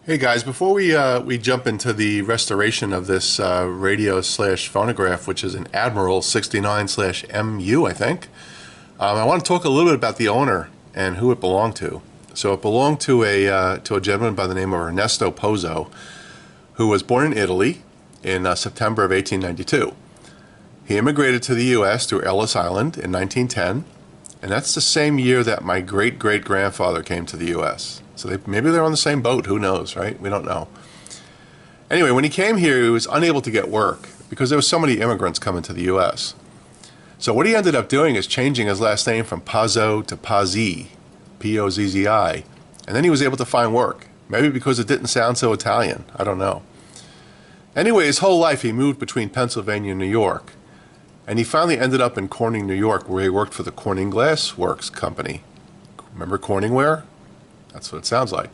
Hey guys, before we jump into the restoration of this radio slash phonograph, which is an Admiral 69 slash MU, I think, I want to talk a little bit about the owner and who it belonged to. So it belonged to a gentleman by the name of Ernesto Pozzo, who was born in Italy in September of 1892. He immigrated to the U.S. through Ellis Island in 1910, and that's the same year that my great-great-grandfather came to the U.S. So maybe they're on the same boat. Who knows, right? We don't know. Anyway, when he came here, he was unable to get work because there were so many immigrants coming to the U.S. So what he ended up doing is changing his last name from Pozzo to Pozzi, P-O-Z-Z-I, and then he was able to find work. Maybe because it didn't sound so Italian. I don't know. Anyway, his whole life he moved between Pennsylvania and New York. And he finally ended up in Corning, New York, where he worked for the Corning Glass Works Company. Remember Corningware? That's what it sounds like.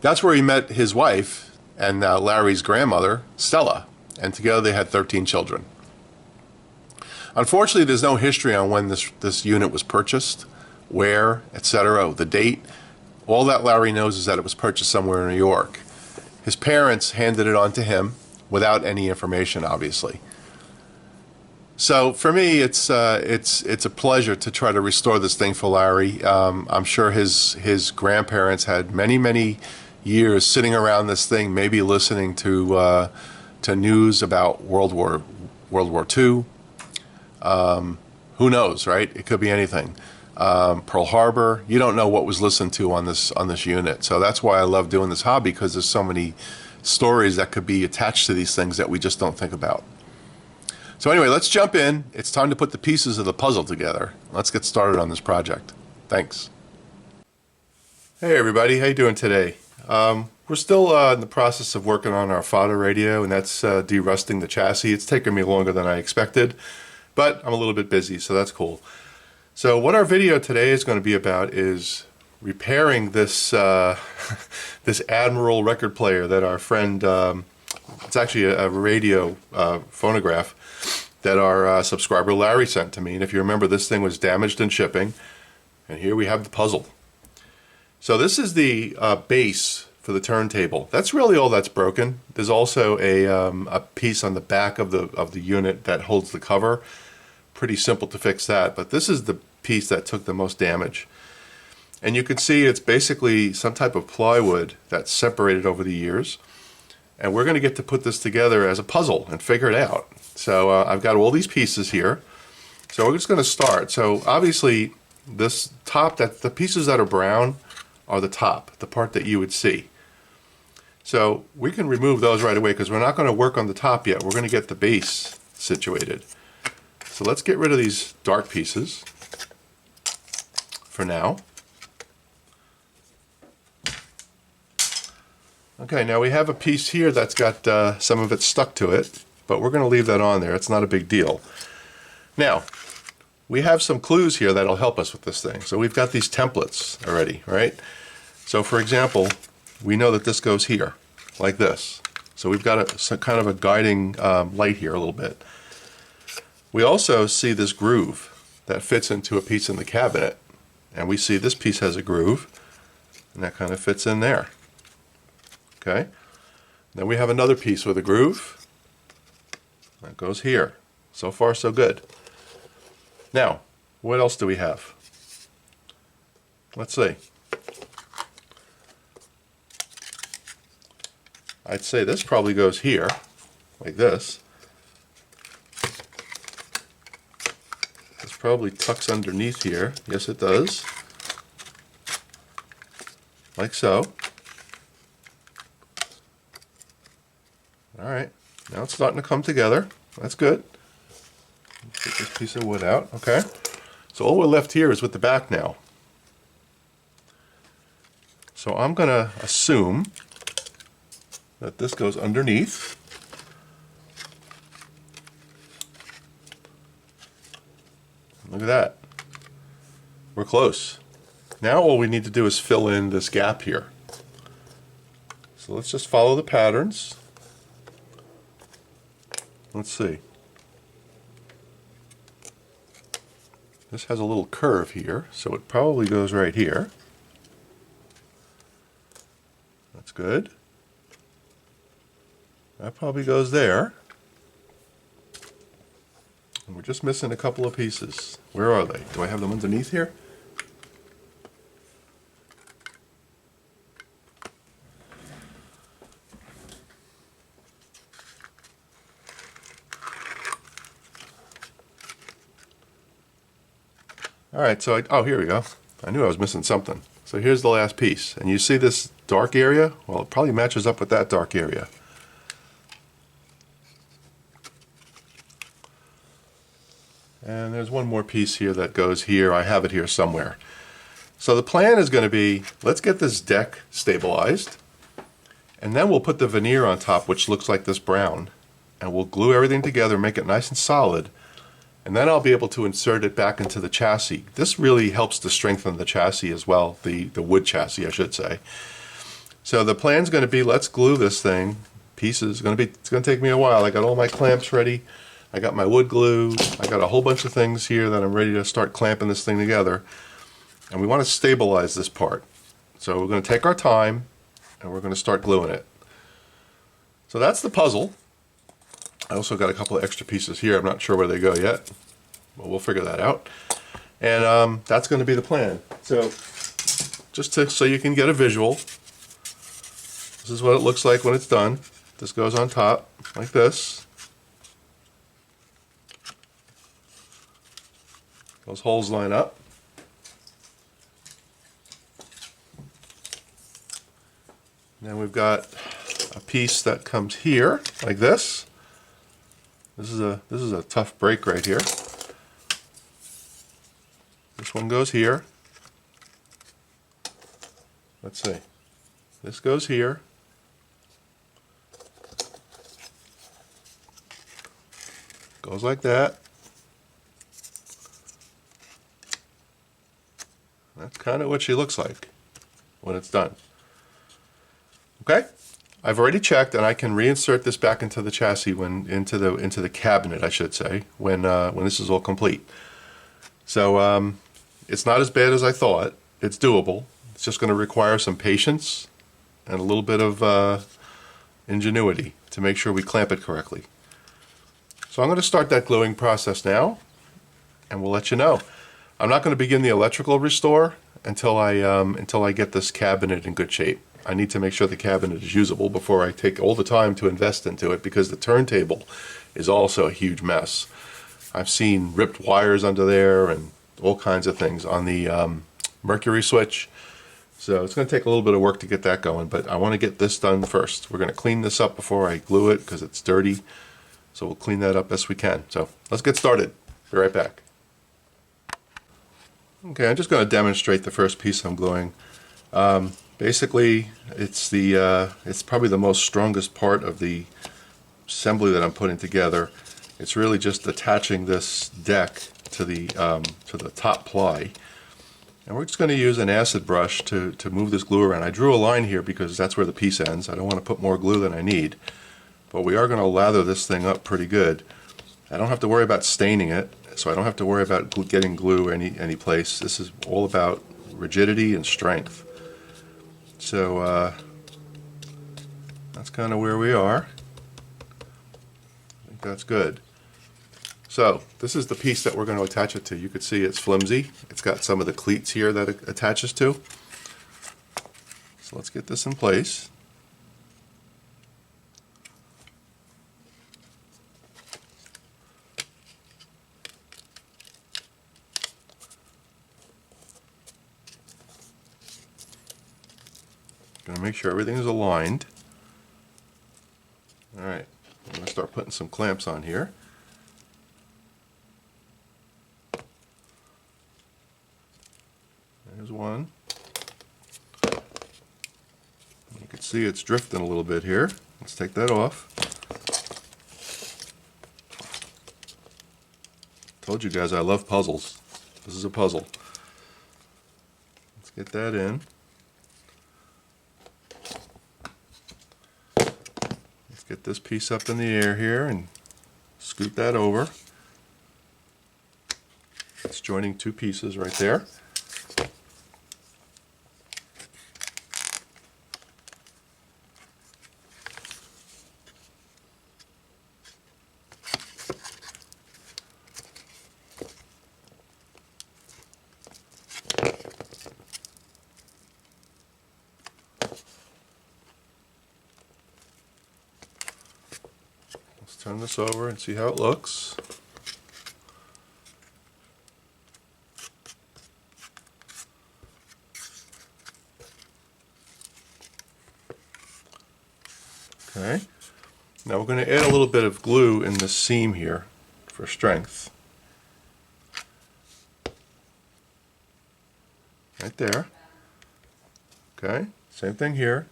That's where he met his wife and Larry's grandmother, Stella, and together they had 13 children. Unfortunately, there's no history on when this unit was purchased, where, etc., the date. All that Larry knows is that it was purchased somewhere in New York. His parents handed it on to him without any information, obviously. So for me, it's a pleasure to try to restore this thing for Larry. I'm sure his grandparents had many years sitting around this thing, maybe listening to news about World War II. Who knows, right? It could be anything. Pearl Harbor. You don't know what was listened to on this unit. So that's why I love doing this hobby, because there's so many stories that could be attached to these things that we just don't think about. So anyway, let's jump in. It's time to put the pieces of the puzzle together. Let's get started on this project. Thanks. Hey everybody, how you doing today? We're still in the process of working on our fodder radio, and that's de-rusting the chassis. It's taken me longer than I expected, but I'm a little bit busy, so that's cool. So what our video today is going to be about is repairing this this Admiral record player that our friend, it's actually a radio phonograph that our subscriber Larry sent to me. And if you remember, this thing was damaged in shipping, and here we have the puzzle. So this is the base for the turntable. That's really all that's broken. There's also a piece on the back of the unit that holds the cover. Pretty simple to fix that, but this is the piece that took the most damage. And you can see it's basically some type of plywood that's separated over the years. And we're going to get to put this together as a puzzle and figure it out. So I've got all these pieces here. So we're just going to start. So obviously this top, the pieces that are brown are the top, the part that you would see. So we can remove those right away because we're not going to work on the top yet. We're going to get the base situated. So let's get rid of these dark pieces for now. Okay, now we have a piece here that's got some of it stuck to it, but we're going to leave that on there. It's not a big deal. Now, we have some clues here that'll help us with this thing. So we've got these templates already, right? So for example, we know that this goes here, like this. So we've got some kind of a guiding light here a little bit. We also see this groove that fits into a piece in the cabinet. And we see this piece has a groove, and that kind of fits in there. Okay, then we have another piece with a groove that goes here. So far, so good. Now, what else do we have? Let's see. I'd say this probably goes here, like this. This probably tucks underneath here. Yes, it does. Like so. All right, now it's starting to come together. That's good. Get this piece of wood out. Okay, so all we're left here is with the back now. So I'm going to assume that this goes underneath. Look at that. We're close. Now all we need to do is fill in this gap here. So let's just follow the patterns. Let's see. This has a little curve here, so it probably goes right here. That's good. That probably goes there. And we're just missing a couple of pieces. Where are they? Do I have them underneath here? All right, so oh, here we go. I knew I was missing something. So here's the last piece. And you see this dark area? Well, it probably matches up with that dark area. And there's one more piece here that goes here. I have it here somewhere. So the plan is going to be, let's get this deck stabilized, and then we'll put the veneer on top, which looks like this brown, and we'll glue everything together, make it nice and solid, and then I'll be able to insert it back into the chassis. This really helps to strengthen the chassis as well, the wood chassis, I should say. So the plan's going to be, let's glue this thing. Pieces, it's going to take me a while. I got all my clamps ready. I got my wood glue. I got a whole bunch of things here that I'm ready to start clamping this thing together. And we want to stabilize this part. So we're going to take our time and we're going to start gluing it. So that's the puzzle. I also got a couple of extra pieces here. I'm not sure where they go yet, but we'll figure that out. And that's going to be the plan. So just so you can get a visual, this is what it looks like when it's done. This goes on top like this. Those holes line up. Then we've got a piece that comes here like this. This is a tough break right here. This one goes here. Let's see. This goes here. Goes like that. That's kind of what she looks like when it's done. Okay? I've already checked, and I can reinsert this back into the chassis into the cabinet, I should say, when this is all complete. So it's not as bad as I thought. It's doable. It's just going to require some patience and a little bit of ingenuity to make sure we clamp it correctly. So I'm going to start that gluing process now, and we'll let you know. I'm not going to begin the electrical restore until I get this cabinet in good shape. I need to make sure the cabinet is usable before I take all the time to invest into it, because the turntable is also a huge mess. I've seen ripped wires under there and all kinds of things on the mercury switch. So it's going to take a little bit of work to get that going, but I want to get this done first. We're going to clean this up before I glue it because it's dirty. So we'll clean that up best we can. So let's get started. Be right back. Okay, I'm just going to demonstrate the first piece I'm gluing. Basically, it's probably the most strongest part of the assembly that I'm putting together. It's really just attaching this deck to the top ply, and we're just going to use an acid brush to move this glue around. I drew a line here because that's where the piece ends. I don't want to put more glue than I need, but we are going to lather this thing up pretty good. I don't have to worry about staining it, so I don't have to worry about getting glue any place. This is all about rigidity and strength. So that's kind of where we are. I think that's good. So this is the piece that we're going to attach it to. You can see it's flimsy. It's got some of the cleats here that it attaches to. So let's get this in place. Going to make sure everything is aligned. All right, I'm going to start putting some clamps on here. There's one. You can see it's drifting a little bit here. Let's take that off. Told you guys I love puzzles. This is a puzzle. Let's get that in. Let's get this piece up in the air here and scoot that over. It's joining two pieces right there. turn this over and see how it looks. Okay. Now we're going to add a little bit of glue in the seam here for strength. Right there. Okay, same thing here.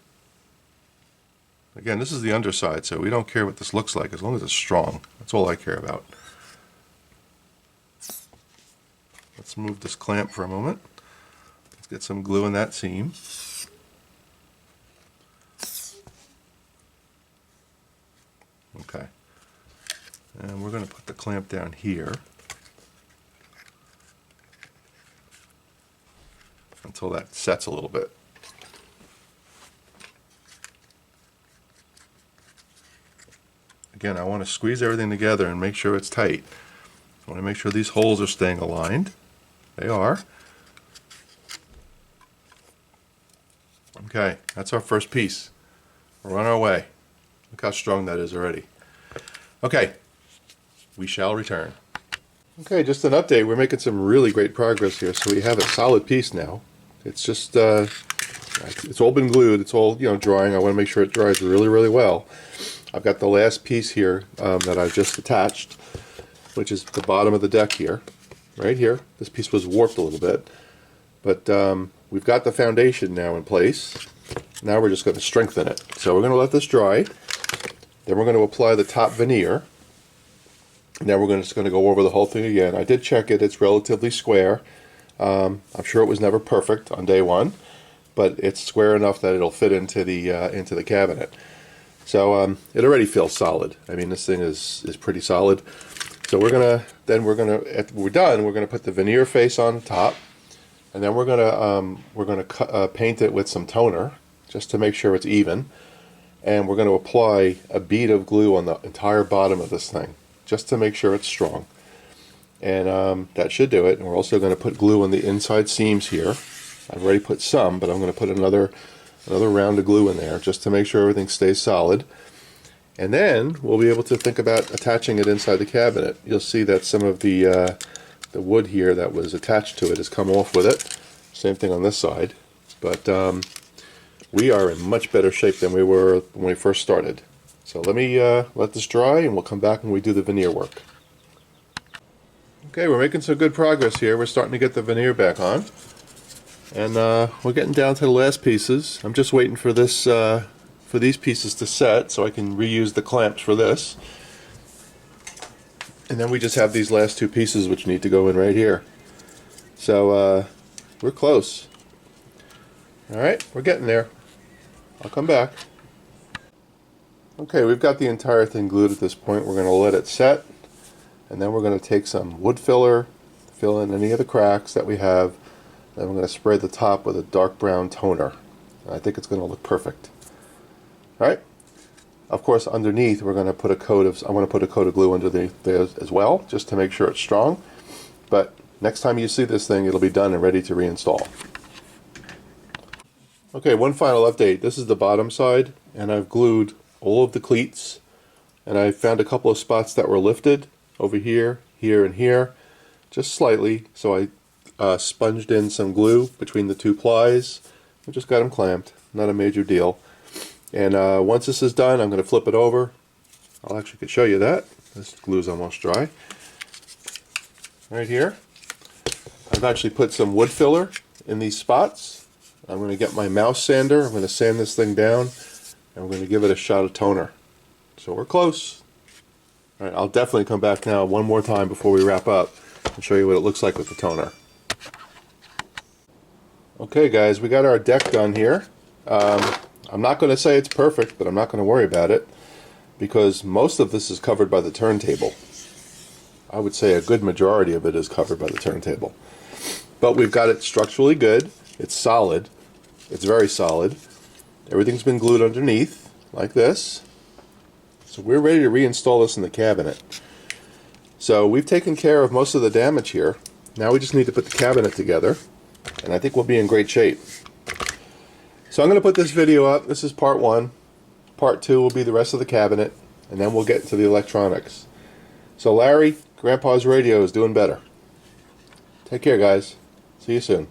Again, this is the underside, so we don't care what this looks like as long as it's strong. That's all I care about. Let's move this clamp for a moment. Let's get some glue in that seam. Okay. And we're going to put the clamp down here until that sets a little bit. Again, I want to squeeze everything together and make sure it's tight. I want to make sure these holes are staying aligned. They are. Okay, that's our first piece. We're on our way. Look how strong that is already. Okay, we shall return. Okay, just an update. We're making some really great progress here. So we have a solid piece now. It's just, it's all been glued. It's all, drying. I want to make sure it dries really, really well. I've got the last piece here that I've just attached, which is the bottom of the deck here, right here. This piece was warped a little bit, but we've got the foundation now in place. Now we're just going to strengthen it. So we're going to let this dry. Then we're going to apply the top veneer. Now we're just going to go over the whole thing again. I did check it. It's relatively square. I'm sure it was never perfect on day one, but it's square enough that it'll fit into the cabinet. So it already feels solid. I mean, this thing is pretty solid. So we're gonna after we're done, we're gonna put the veneer face on top, and then we're gonna paint it with some toner just to make sure it's even, and we're gonna apply a bead of glue on the entire bottom of this thing just to make sure it's strong. And that should do it. And we're also going to put glue on the inside seams here. I've already put some, but I'm going to put another round of glue in there just to make sure everything stays solid. And then we'll be able to think about attaching it inside the cabinet. You'll see that some of the wood here that was attached to it has come off with it. Same thing on this side. But we are in much better shape than we were when we first started. So let me let this dry, and we'll come back when we do the veneer work. Okay, we're making some good progress here. We're starting to get the veneer back on. And we're getting down to the last pieces. I'm just waiting for this, for these pieces to set so I can reuse the clamps for this. And then we just have these last two pieces which need to go in right here. So we're close. Alright, we're getting there. I'll come back. Okay, we've got the entire thing glued at this point. We're going to let it set. And then we're going to take some wood filler, fill in any of the cracks that we have. Then we're going to spray the top with a dark brown toner. I think it's going to look perfect. Alright. Of course, underneath we're going to put a coat of, I want to put a coat of glue under there as well, just to make sure it's strong. But next time you see this thing, it'll be done and ready to reinstall. Okay, one final update. This is the bottom side, and I've glued all of the cleats, and I found a couple of spots that were lifted over here, here, and here, just slightly. So I sponged in some glue between the two plies. I just got them clamped. Not a major deal. And once this is done, I'm going to flip it over. I'll actually show you that. This glue is almost dry. Right here. I've actually put some wood filler in these spots. I'm going to get my mouse sander. I'm going to sand this thing down, and we're going to give it a shot of toner. So we're close. All right, I'll definitely come back now one more time before we wrap up and show you what it looks like with the toner. Okay guys, we got our deck done here. I'm not going to say it's perfect, but I'm not going to worry about it because most of this is covered by the turntable. I would say a good majority of it is covered by the turntable. But we've got it structurally good. It's solid. It's very solid. Everything's been glued underneath like this. So we're ready to reinstall this in the cabinet. So we've taken care of most of the damage here. Now we just need to put the cabinet together, and I think we'll be in great shape. So I'm going to put this video up. This is part one. Part two will be the rest of the cabinet. and then we'll get into the electronics. So Larry, Grandpa's radio is doing better. Take care, guys. See you soon.